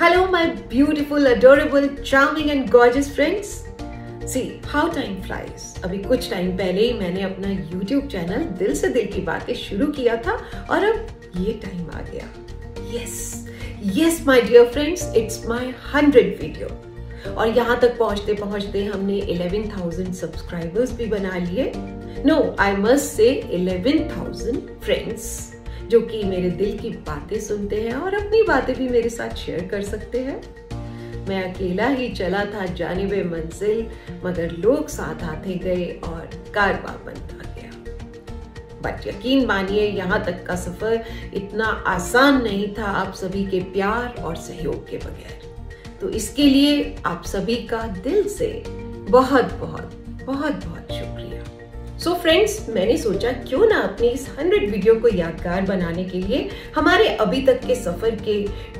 Hello my beautiful, adorable, charming and gorgeous friends. See how time flies. अभी कुछ time पहले ही मैंने अपना YouTube चैनल दिल से दिल की बातें शुरू किया था और अब ये टाइम आ गया. Yes my dear friends, it's my 100th video. और यहाँ तक पहुँचते पहुँचते हमने 11,000 सब्सक्राइबर्स भी बना लिए. No, I must say 11,000 friends. जो कि मेरे दिल की बातें सुनते हैं और अपनी बातें भी मेरे साथ शेयर कर सकते हैं. मैं अकेला ही चला था जानिबे मंजिल, मगर लोग साथ आते गए और कारवां बनता गया. बट यकीन मानिए यहाँ तक का सफर इतना आसान नहीं था आप सभी के प्यार और सहयोग के बगैर. तो इसके लिए आप सभी का दिल से बहुत शुक्रिया. सो फ्रेंड्स, मैंने सोचा क्यों ना अपनी इस 100 वीडियो को यादगार बनाने के लिए हमारे अभी तक के सफर के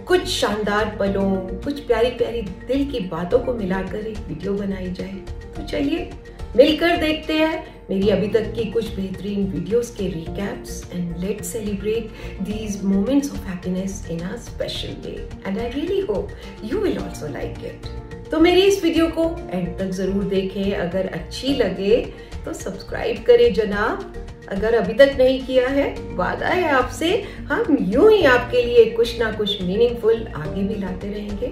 कुछ शानदार पलों, कुछ प्यारी प्यारी दिल की बातों को मिलाकर एक वीडियो बनाई जाए. तो चलिए मिलकर देखते हैं मेरी अभी तक की कुछ बेहतरीन वीडियोस के recaps and let's celebrate these moments of happiness in a special way and I really hope you will also like it. तो मेरी इस वीडियो को एंड तक जरूर देखें. अगर अच्छी लगे तो सब्सक्राइब करें जनाब. अगर अभी तक नहीं किया है, वादा है आपसे हम यूं ही आपके लिए कुछ ना कुछ मीनिंगफुल आगे भी लाते रहेंगे.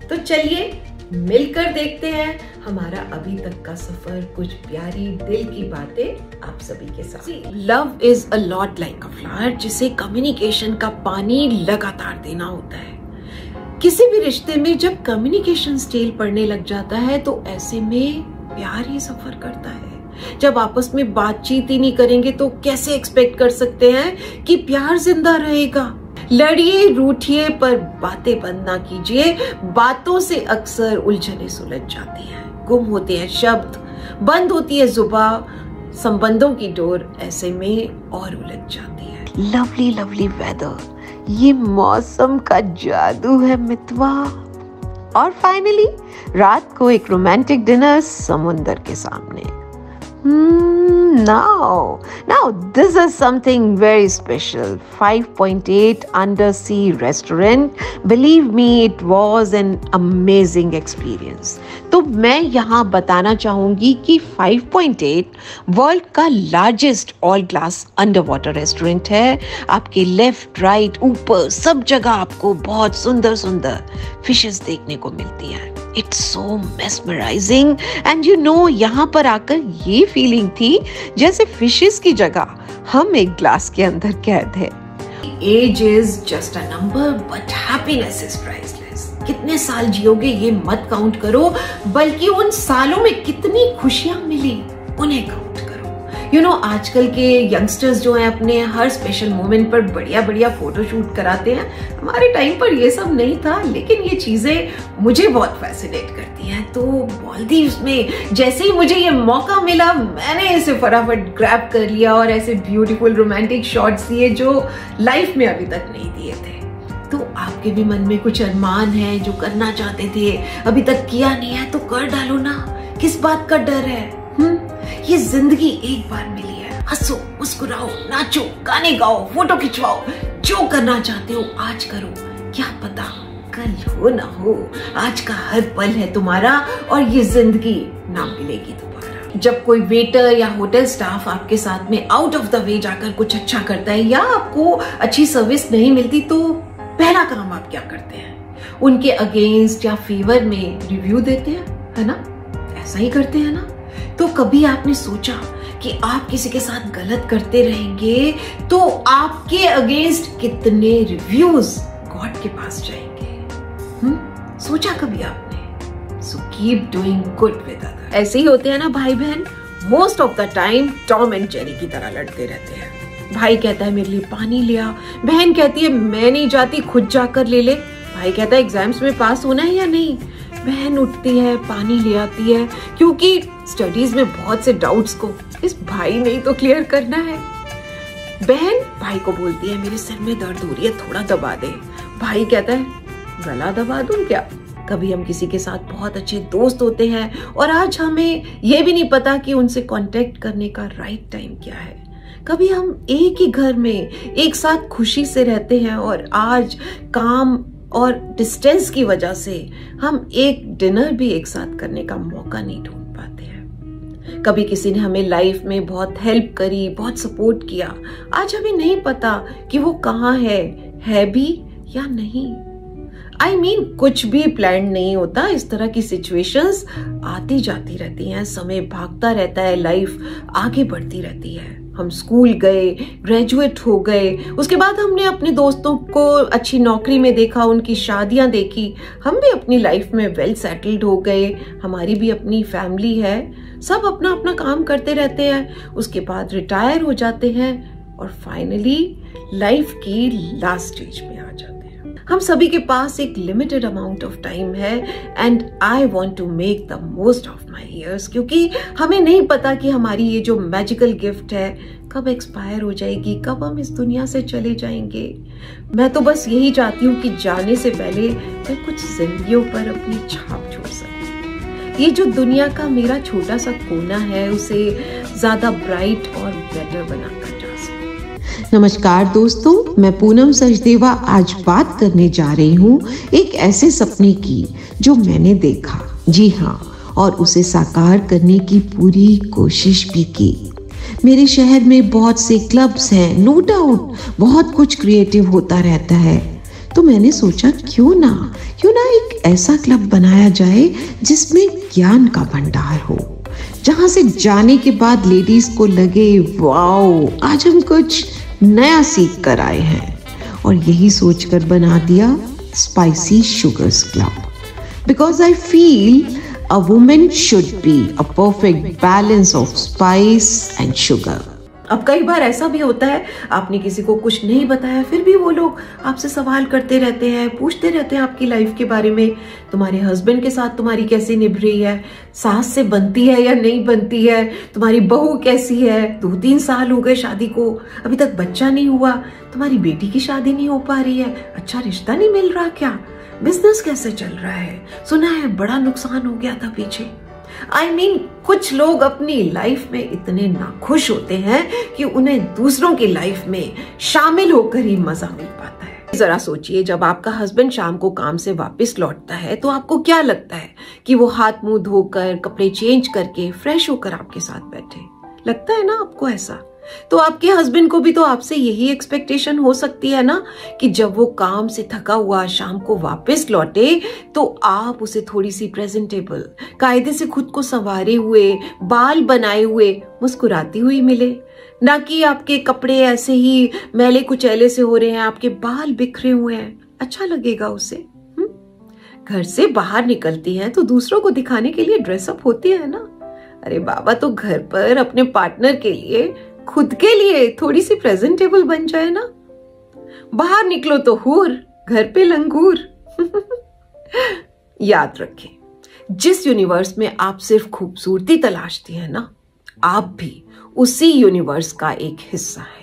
तो चलिए मिलकर देखते हैं हमारा अभी तक का सफर, कुछ प्यारी दिल की बातें आप सभी के साथ. Love is a lot like a flower, जिसे कम्युनिकेशन का पानी लगातार देना होता है. किसी भी रिश्ते में जब कम्युनिकेशन स्टेल पड़ने लग जाता है तो ऐसे में प्यार ही सफर करता है. जब आपस में बातचीत ही नहीं करेंगे तो कैसे एक्सपेक्ट कर सकते हैं कि प्यार जिंदा रहेगा. लड़िए रूठिए पर बातें बंद ना कीजिए. बातों से अक्सर उलझने सुलझ जाती हैं, गुम होते हैं शब्द, बंद होती है जुबान, संबंधों की डोर ऐसे में और उलझ जाती है. लवली लवली वेदर, ये मौसम का जादू है मितवा. और फाइनली रात को एक रोमांटिक डिनर समुंदर के सामने. Now this is something very special. 5.8 Undersea Restaurant. Believe me, it was an amazing experience. तो मैं यहाँ बताना चाहूँगी कि 5.8 वर्ल्ड का largest all glass under water restaurant है. आपके लेफ्ट राइट ऊपर सब जगह आपको बहुत सुंदर सुंदर फिशेस देखने को मिलती हैं. It's so mesmerizing and you know, यहाँ पर आकर ये फीलिंग थी जैसे फिशेस की जगह हम एक ग्लास के अंदर कैद है. Age is just a number, but happiness is priceless. कितने साल जियोगे ये मत काउंट करो, बल्कि उन सालों में कितनी खुशियां मिली उन्हें काउंट करो. यू नो, आजकल के यंगस्टर्स जो हैं अपने हर स्पेशल मोमेंट पर बढ़िया फोटोशूट कराते हैं. हमारे टाइम पर ये सब नहीं था, लेकिन ये चीजें मुझे बहुत फैसिनेट करती हैं. तो मालदीव्स में जैसे ही मुझे ये मौका मिला, मैंने इसे फटाफट ग्रैब कर लिया और ऐसे ब्यूटीफुल रोमांटिक शॉट्स दिए जो लाइफ में अभी तक नहीं दिए थे. तो आपके भी मन में कुछ अरमान है जो करना चाहते थे, अभी तक किया नहीं है, तो कर डालो ना. किस बात का डर है? ये जिंदगी एक बार मिली है. हंसो, मुस्कुराओ, नाचो, गाने गाओ, फोटो खिंचवाओ, जो करना चाहते हो आज करो. क्या पता कल हो ना हो. आज का हर पल है तुम्हारा और ये जिंदगी ना मिलेगी दोबारा. जब कोई वेटर या होटल स्टाफ आपके साथ में आउट ऑफ द वे जाकर कुछ अच्छा करता है या आपको अच्छी सर्विस नहीं मिलती, तो पहला काम आप क्या करते हैं? उनके अगेंस्ट या फेवर में रिव्यू देते हैं, है ना? ऐसा ही करते हैं ना? तो कभी आपने सोचा कि आप किसी के साथ गलत करते रहेंगे तो आपके अगेंस्ट कितने रिव्यूज गॉड के पास जाएंगे? सोचा कभी आपने? So keep doing good with others. ऐसे ही होते हैं ना भाई बहन, most of the time Tom and Jerry की तरह लड़ते रहते हैं. भाई कहता है मेरे लिए पानी ले आ, बहन कहती है मैं नहीं जाती, खुद जाकर ले ले. भाई कहता है एग्जाम्स में पास होना है या नहीं. बहन उठती है, पानी ले आती है, क्योंकि स्टडीज में बहुत से डाउट्स को इस भाई ने ही तो क्लियर करना है. बहन भाई को बोलती है मेरे सिर में दर्द हो रही है, थोड़ा दबा दे. भाई कहता है गला दबा दूं क्या? कभी हम किसी के साथ बहुत अच्छे दोस्त होते हैं और आज हमें यह भी नहीं पता कि उनसे कांटेक्ट करने का राइट टाइम क्या है. कभी हम एक ही घर में एक साथ खुशी से रहते हैं और आज काम और डिस्टेंस की वजह से हम एक डिनर भी एक साथ करने का मौका नहीं ढूंढ पाते हैं। कभी किसी ने हमें लाइफ में बहुत हेल्प करी, बहुत सपोर्ट किया, आज हमें नहीं पता कि वो कहाँ है भी या नहीं। I mean, कुछ भी प्लान नहीं होता, इस तरह की सिचुएशंस आती जाती रहती हैं, समय भागता रहता है, लाइफ आगे बढ़ती रहती है। हम स्कूल गए, ग्रेजुएट हो गए, उसके बाद हमने अपने दोस्तों को अच्छी नौकरी में देखा, उनकी शादियां देखी, हम भी अपनी लाइफ में वेल सेटल्ड हो गए, हमारी भी अपनी फैमिली है, सब अपना अपना काम करते रहते हैं, उसके बाद रिटायर हो जाते हैं और फाइनली लाइफ की लास्ट स्टेज में आ जाते हैं। हम सभी के पास एक लिमिटेड अमाउंट ऑफ टाइम है and I want to make the most of my years, क्योंकि हमें नहीं पता कि हमारी ये जो मैजिकल गिफ्ट है कब एक्सपायर हो जाएगी, कब हम इस दुनिया से चले जाएंगे। मैं तो बस यही चाहती हूँ कि जाने से पहले मैं कुछ जिंदगियों पर अपनी छाप छोड़ सकूं। ये जो दुनिया का मेरा छोटा सा कोना है उसे ज्यादा ब्राइट और बेटर बनाकर जा सकूं। नमस्कार दोस्तों, मैं पूनम सचदेवा आज बात करने जा रही हूँ एक ऐसे सपने की जो मैंने देखा, जी हाँ, और उसे साकार करने की पूरी कोशिश भी की। मेरे शहर में बहुत से क्लब्स हैं, नो डाउट बहुत कुछ क्रिएटिव होता रहता है, तो मैंने सोचा क्यों ना एक ऐसा क्लब बनाया जाए जिसमें ज्ञान का भंडार हो, जहां से जाने के बाद लेडीज को लगे वाओ आज हम कुछ नया सीख कर आए हैं। और यही सोचकर बना दिया spicy sugars club, because I feel a woman should be a perfect balance of spice and sugar. अब कई बार ऐसा भी होता है, आपने किसी को कुछ नहीं बताया, फिर भी वो लोग आपसे सवाल करते रहते हैं, पूछते रहते हैं आपकी लाइफ के बारे में। तुम्हारे हस्बैंड के साथ तुम्हारी कैसी निभ रही है, सास से बनती है या नहीं बनती है, तुम्हारी बहू कैसी है, 2-3 साल हो गए शादी को, अभी तक बच्चा नहीं हुआ, तुम्हारी बेटी की शादी नहीं हो पा रही है, अच्छा रिश्ता नहीं मिल रहा क्या, बिजनेस कैसे चल रहा है, सुना है बड़ा नुकसान हो गया था पीछे। I mean, कुछ लोग अपनी लाइफ में इतने नाखुश होते हैं कि उन्हें दूसरों की लाइफ में शामिल होकर ही मजा मिल पाता है। जरा सोचिए, जब आपका हस्बैंड शाम को काम से वापस लौटता है तो आपको क्या लगता है कि वो हाथ मुंह धोकर, कपड़े चेंज करके, फ्रेश होकर आपके साथ बैठे? लगता है ना आपको ऐसा? तो आपके हस्बैंड को भी तो आपसे यही एक्सपेक्टेशन हो सकती है ना कि जब वो काम से थका हुआ शाम को वापस लौटे तो आप उसे थोड़ी सी प्रेजेंटेबल, कायदे से खुद को संवारे हुए, बाल बनाए हुए, मुस्कुराती हुई मिले, ना कि आपके कपड़े ऐसे ही मैले कुचैले से हो रहे हैं, आपके बाल बिखरे हुए हैं। अच्छा लगेगा उसे? घर से बाहर निकलती हैं तो दूसरों को दिखाने के लिए ड्रेसअप होती है ना। अरे बाबा, तो घर पर अपने पार्टनर के लिए, खुद के लिए थोड़ी सी प्रेजेंटेबल बन जाए ना। बाहर निकलो तो हूर, घर पे लंगूर। याद रखें, जिस यूनिवर्स में आप सिर्फ खूबसूरती तलाशती हैं ना, आप भी उसी यूनिवर्स का एक हिस्सा है।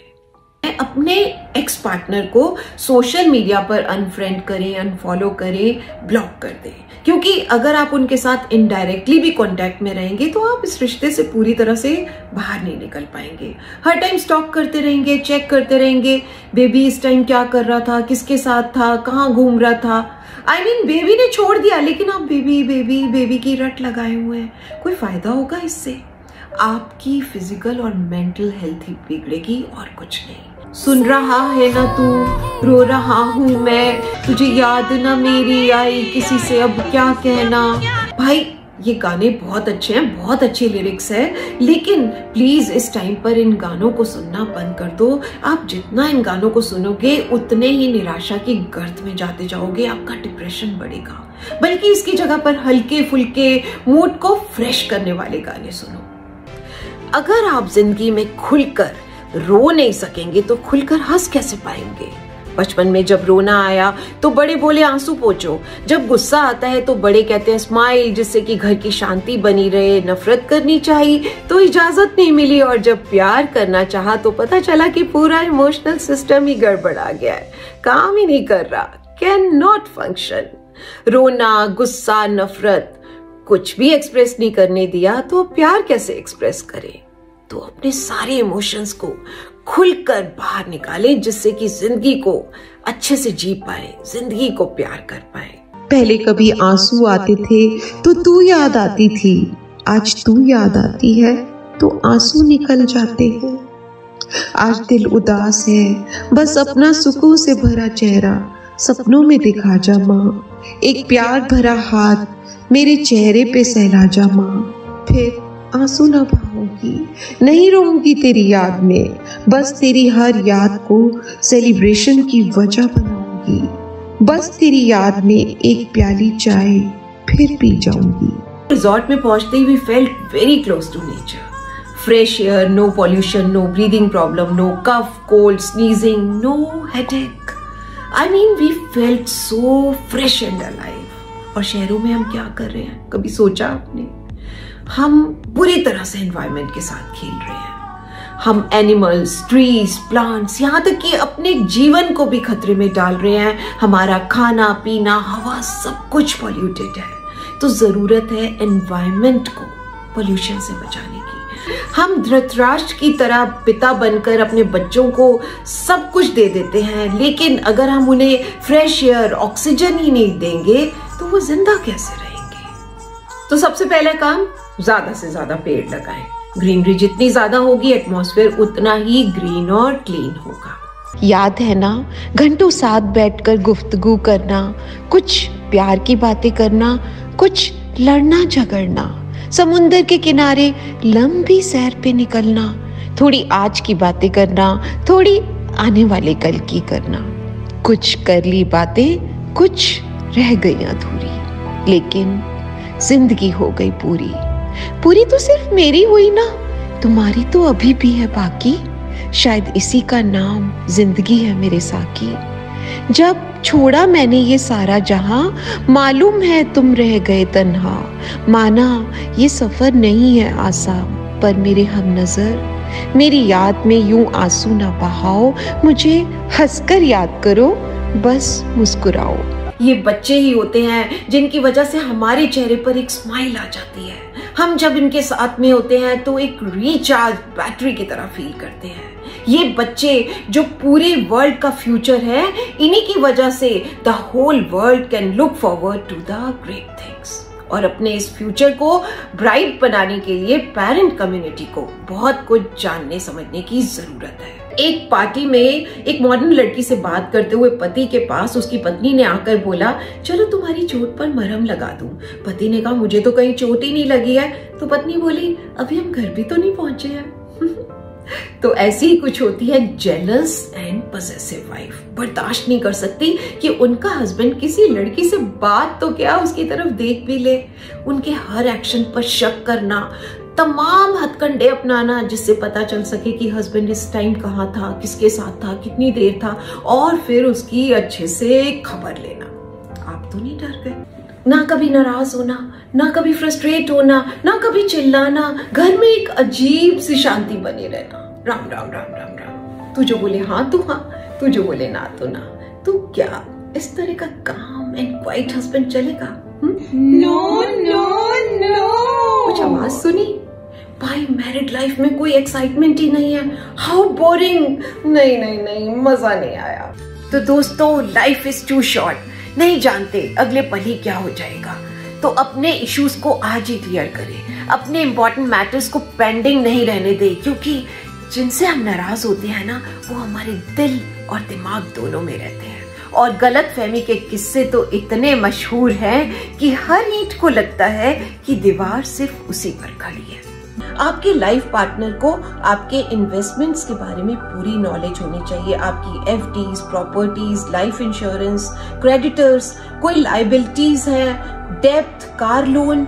अपने एक्स पार्टनर को सोशल मीडिया पर अनफ्रेंड करें, अनफॉलो करें, ब्लॉक कर दें, क्योंकि अगर आप उनके साथ इनडायरेक्टली भी कांटेक्ट में रहेंगे तो आप इस रिश्ते से पूरी तरह से बाहर नहीं निकल पाएंगे। हर टाइम स्टॉक करते रहेंगे, चेक करते रहेंगे, बेबी इस टाइम क्या कर रहा था, किसके साथ था, कहाँ घूम रहा था। आई मीन, बेबी ने छोड़ दिया लेकिन आप बेबी की रट लगाए हुए हैं। कोई फायदा होगा इससे? आपकी फिजिकल और मेंटल हेल्थ ही बिगड़ेगी और कुछ नहीं। सुन रहा है ना तू, रो रहा हूं मैं, तुझे याद ना मेरी आई, किसी से अब क्या कहना। भाई, ये गाने बहुत अच्छे हैं, बहुत अच्छे लिरिक्स है, लेकिन प्लीज इस टाइम पर इन गानों को सुनना बंद कर दो। आप जितना इन गानों को सुनोगे उतने ही निराशा की गर्त में जाते जाओगे, आपका डिप्रेशन बढ़ेगा। बल्कि इसकी जगह पर हल्के फुल्के मूड को फ्रेश करने वाले गाने सुनो। अगर आप जिंदगी में खुलकर रो नहीं सकेंगे तो खुलकर हंस कैसे पाएंगे? बचपन में जब रोना आया तो बड़े बोले आंसू पोंछो, जब गुस्सा आता है तो बड़े कहते हैं स्माइल, जिससे कि घर की शांति बनी रहे। नफरत करनी चाहिए तो इजाजत नहीं मिली, और जब प्यार करना चाहा तो पता चला कि पूरा इमोशनल सिस्टम ही गड़बड़ा गया है, काम ही नहीं कर रहा, कैन नॉट फंक्शन। रोना, गुस्सा, नफरत कुछ भी एक्सप्रेस नहीं करने दिया तो प्यार कैसे एक्सप्रेस करे? तो अपने सारे इमोशंस को खुलकर बाहर निकालें, जिससे कि जिंदगी को अच्छे से जी पाए, जिंदगी को प्यार कर पाए। पहले कभी आंसू आते थे तो तू याद आती थी, आज तू याद आती है तो आंसू निकल जाते हैं। आज दिल उदास है, बस अपना सुकून से भरा चेहरा सपनों में दिखा जा माँ। एक प्यार भरा हाथ मेरे चेहरे पे सहला जा माँ। फिर आंसू न बहाऊंगी, नहीं रोऊंगी तेरी याद में, बस तेरी हर याद को सेलिब्रेशन की वजह बनाऊंगी। बस तेरी याद में एक प्याली चाय फिर पी जाऊंगी। रिजॉर्ट में पहुंचते ही we felt very close to nature. Fresh air, no pollution, no breathing problem, no cough, cold, sneezing, no headache. I mean we felt so fresh and alive. और शहरों में हम क्या कर रहे हैं, कभी सोचा आपने? हम बुरी तरह से एनवायरनमेंट के साथ खेल रहे हैं। हम एनिमल्स, ट्रीज, प्लांट्स, यहाँ तक कि अपने जीवन को भी खतरे में डाल रहे हैं। हमारा खाना पीना, हवा, सब कुछ पॉल्यूटेड है। तो जरूरत है एनवायरनमेंट को पॉल्यूशन से बचाने की। हम धृतराष्ट्र की तरह पिता बनकर अपने बच्चों को सब कुछ दे देते हैं, लेकिन अगर हम उन्हें फ्रेश एयर, ऑक्सीजन ही नहीं देंगे तो वो जिंदा कैसे रहेंगे? तो सबसे पहला काम, ज्यादा से ज्यादा पेड़ लगाएं। ग्रीनरी जितनी ज्यादा होगी, एटमॉस्फेयर उतना ही ग्रीन और क्लीन होगा। याद है ना, घंटों साथ बैठकर गुफ्तगू करना, कुछ प्यार की बातें करना, कुछ लड़ना झगड़ना, समुंदर के किनारे लंबी सैर पे निकलना, थोड़ी आज की बातें करना, थोड़ी आने वाले कल की करना। कुछ कर ली बातें, कुछ रह गई अधूरी, लेकिन जिंदगी हो गई पूरी। पूरी तो सिर्फ मेरी हुई ना, तुम्हारी तो अभी भी है बाकी। शायद इसी का नाम जिंदगी है मेरे साकी। जब छोड़ा मैंने ये सारा जहां, मालूम है तुम रह गए तन्हा। माना ये सफर नहीं है आसान, पर मेरे हम नजर मेरी याद में यूं आंसू ना बहाओ। मुझे हंसकर याद करो, बस मुस्कुराओ। ये बच्चे ही होते हैं जिनकी वजह से हमारे चेहरे पर एक स्माइल आ जाती है। हम जब इनके साथ में होते हैं तो एक रिचार्ज बैटरी की तरह फील करते हैं। ये बच्चे जो पूरे वर्ल्ड का फ्यूचर है, इन्हीं की वजह से the whole world can look forward to the great things. और अपने इस फ्यूचर को ब्राइट बनाने के लिए पेरेंट कम्युनिटी को बहुत कुछ जानने समझने की जरूरत है। एक पार्टी में एक मॉडर्न लड़की से बात करते हुए पति के पास उसकी पत्नी ने आकर बोला, चलो तुम्हारी चोट पर मरहम लगा दूं। पति ने कहा, मुझे तो कहीं चोट ही नहीं लगी है। तो पत्नी बोली, अभी हम घर भी तो नहीं पहुंचे हैं। तो ऐसी ही कुछ होती है जेलस एंड पजेसिव वाइफ। बर्दाश्त नहीं कर सकती कि उनका हस्बैंड किसी लड़की से बात तो क्या, उसकी तरफ देख भी ले। उनके हर एक्शन पर शक करना, तमाम हथकंडे अपनाना जिससे पता चल सके कि हस्बैंड इस टाइम कहाँ था, किसके साथ था, कितनी देर था, और फिर उसकी अच्छे से खबर लेना। आप तो नहीं डर गए? ना कभी नाराज होना, ना कभी फ्रस्ट्रेट होना, ना कभी चिल्लाना, घर में एक अजीब सी शांति बनी रहना। राम राम राम राम राम। तू जो बोले हाँ तू हाँ, तू जो बोले ना तो ना। तो क्या इस तरह का काम एंड क्वाइट हस्बैंड चलेगा? No no no. कुछ आवाज सुनी? भाई मैरिड लाइफ में कोई एक्साइटमेंट ही नहीं है, हाउ बोरिंग। नहीं नहीं नहीं, मजा नहीं आया। तो दोस्तों, लाइफ इज टू शॉर्ट, नहीं जानते अगले पल ही क्या हो जाएगा। तो अपने इश्यूज को आज ही क्लियर करें, अपने इंपॉर्टेंट मैटर्स को पेंडिंग नहीं रहने दें, क्योंकि जिनसे हम नाराज होते हैं ना, वो हमारे दिल और दिमाग दोनों में रहते हैं। और गलत फहमी के किस्से तो इतने मशहूर हैं कि हर ईंट को लगता है कि दीवार सिर्फ उसी पर खड़ी है। आपके लाइफ पार्टनर को आपके इन्वेस्टमेंट्स के बारे में पूरी नॉलेज होनी चाहिए। आपकी FDs, properties, life insurance, creditors, कोई लायबिलिटीज है, डेब्ट, कार लोन,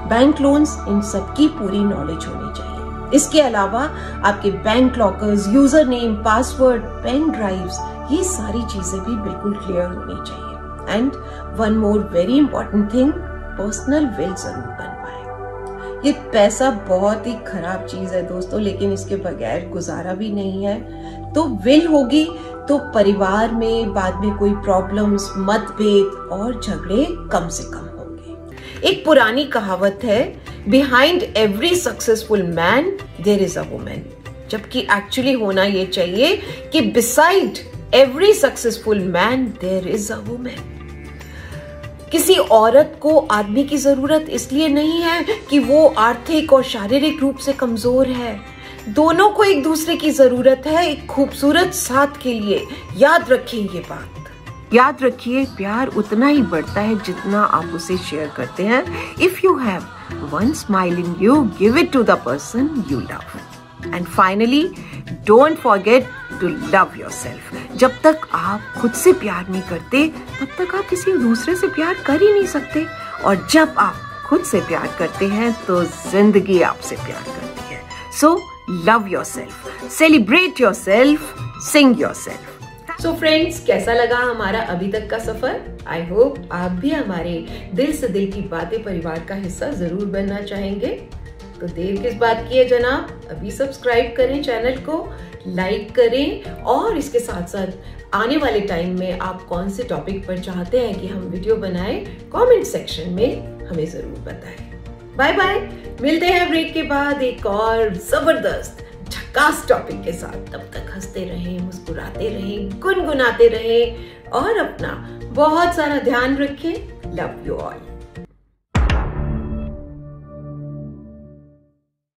बैंक लोन्स, इन सब की पूरी नॉलेज होनी चाहिए। इसके अलावा आपके bank lockers, user name, password, pen drives, ये सारी चीजें भी बिल्कुल क्लियर होनी चाहिए। And one more very important thing, personal will जरूर बनवाएं। ये पैसा बहुत ही खराब चीज है दोस्तों, लेकिन इसके बगैर गुजारा भी नहीं है। तो विल होगी तो परिवार में बाद में कोई प्रॉब्लम्स, मतभेद और झगड़े कम से कम होंगे। एक पुरानी कहावत है, behind every successful man there is a woman. जबकि एक्चुअली होना ये चाहिए कि beside every successful man there is a woman. किसी औरत को आदमी की जरूरत इसलिए नहीं है कि वो आर्थिक और शारीरिक रूप से कमजोर है। दोनों को एक दूसरे की जरूरत है एक खूबसूरत साथ के लिए। याद रखिए ये बात। याद रखिए, प्यार उतना ही बढ़ता है जितना आप उसे शेयर करते हैं। If you have one smile in you, give it to the person you love. And finally, don't forget to love yourself. जब तक आप खुद से प्यार नहीं करते, तब तक आप किसी दूसरे से प्यार कर ही नहीं सकते। और जब आप खुद से प्यार करते हैं, तो जिंदगी आपसे प्यार करती है। So love yourself, celebrate yourself, sing yourself. So friends, कैसा लगा हमारा अभी तक का सफर? आई होप आप भी हमारे दिल से दिल की बातें परिवार का हिस्सा जरूर बनना चाहेंगे। तो देर किस बात की है जनाब, अभी सब्सक्राइब करें चैनल को, लाइक करें, और इसके साथ साथ आने वाले टाइम में आप कौन से टॉपिक पर चाहते हैं कि हम वीडियो बनाएं, कमेंट सेक्शन में हमें जरूर बताएं। बाय बाय, मिलते हैं ब्रेक के बाद एक और जबरदस्त झकास टॉपिक के साथ। तब तक हंसते रहें, मुस्कुराते रहें, गुनगुनाते रहें और अपना बहुत सारा ध्यान रखें। Love you all.